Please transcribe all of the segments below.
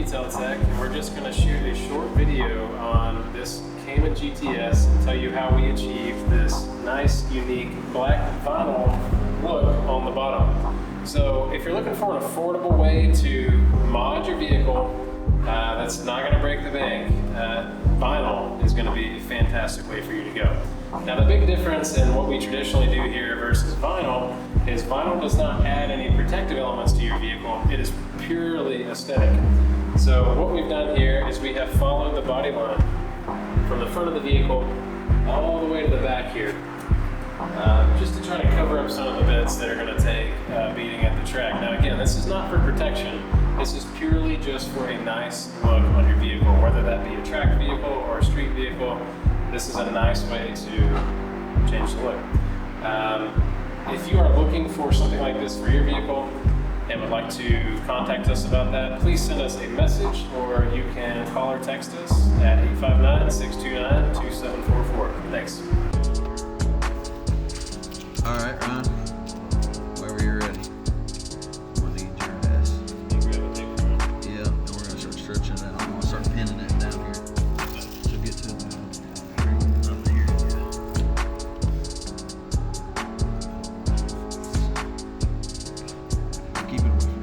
Detail Tech, and we're just going to shoot a short video on this Cayman GTS and tell you how we achieved this nice, unique black vinyl look on the bottom. So if you're looking for an affordable way to mod your vehicle that's not going to break the bank, vinyl is going to be a fantastic way for you to go. Now the big difference in what we traditionally do here versus vinyl is vinyl does not add any protective elements to your vehicle. It is purely aesthetic. So what we've done here is we have followed the body line from the front of the vehicle all the way to the back here, just to try to cover up some of the bits that are going to take beating at the track. Now again, this is not for protection. This is purely just for a nice look on your vehicle, whether that be a track vehicle or a street vehicle. This is a nice way to change the look. If you are looking for something like this for your vehicle and would like to contact us about that, please send us a message, or you can call or text us at 859-629-2744. Thanks. All right, Ron, whenever you're ready. I'm gonna need your ass. You grab a tape from it. Yeah, and we're gonna start stretching that. I'm gonna start pinning it down here. So get to it up here. Keep it with me.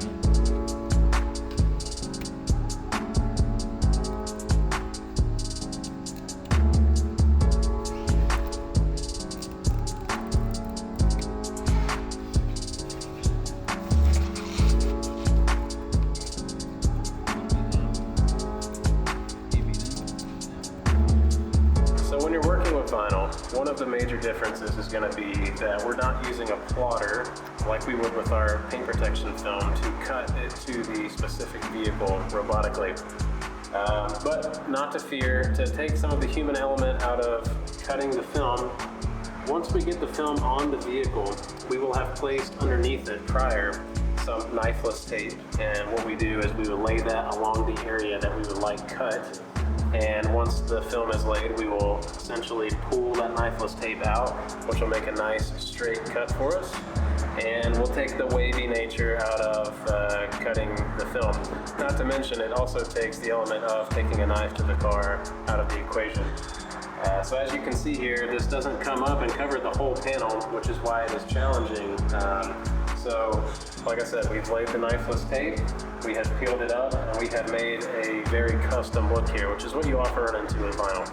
So when you're working with vinyl, one of the major differences is going to be that we're not using a plotter like we would with our paint protection film to cut it to the specific vehicle robotically. But not to fear, to take some of the human element out of cutting the film, once we get the film on the vehicle, we will have placed underneath it prior some knifeless tape. And what we do is we will lay that along the area that we would like cut. And once the film is laid, we will essentially pull that knifeless tape out, which will make a nice straight cut for us. And we'll take the wavy nature out of cutting the film. Not to mention, it also takes the element of taking a knife to the car out of the equation. So as you can see here, this doesn't come up and cover the whole panel, which is why it is challenging. So, like I said, we've laid the knifeless tape, we have peeled it up, and we have made a very custom look here, which is what you often run into in vinyl.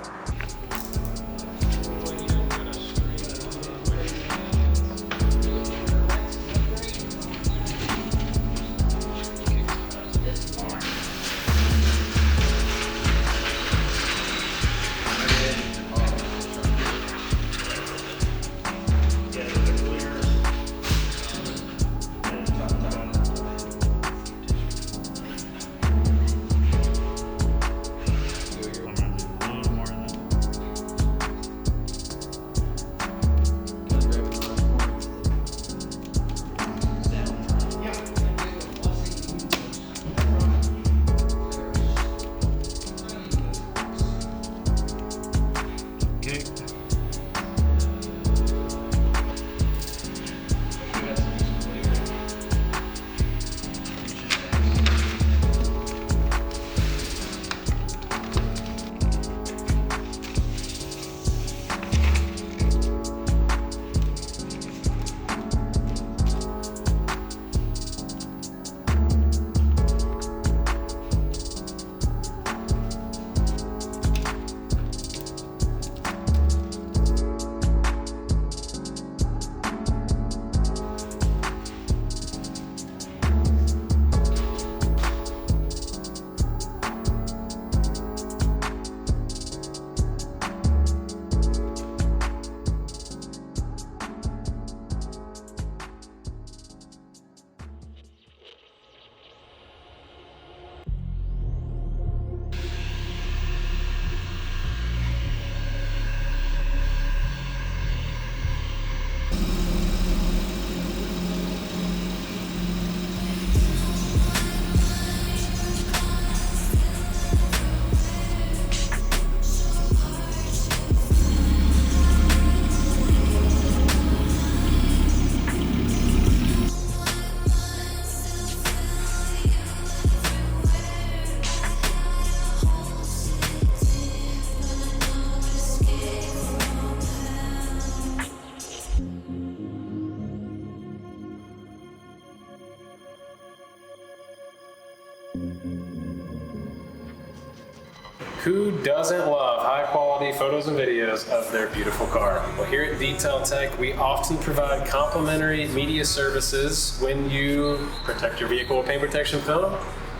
Who doesn't love high quality photos and videos of their beautiful car? Well, here at Detail Tech, we often provide complimentary media services when you protect your vehicle with paint protection film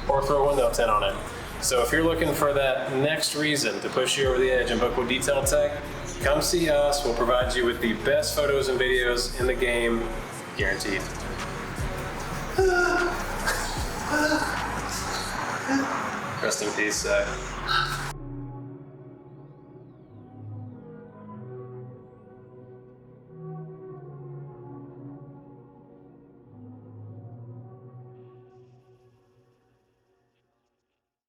or throw a window tint on it. So if you're looking for that next reason to push you over the edge and book with Detail Tech, come see us. We'll provide you with the best photos and videos in the game, guaranteed. Rest in peace, Zach.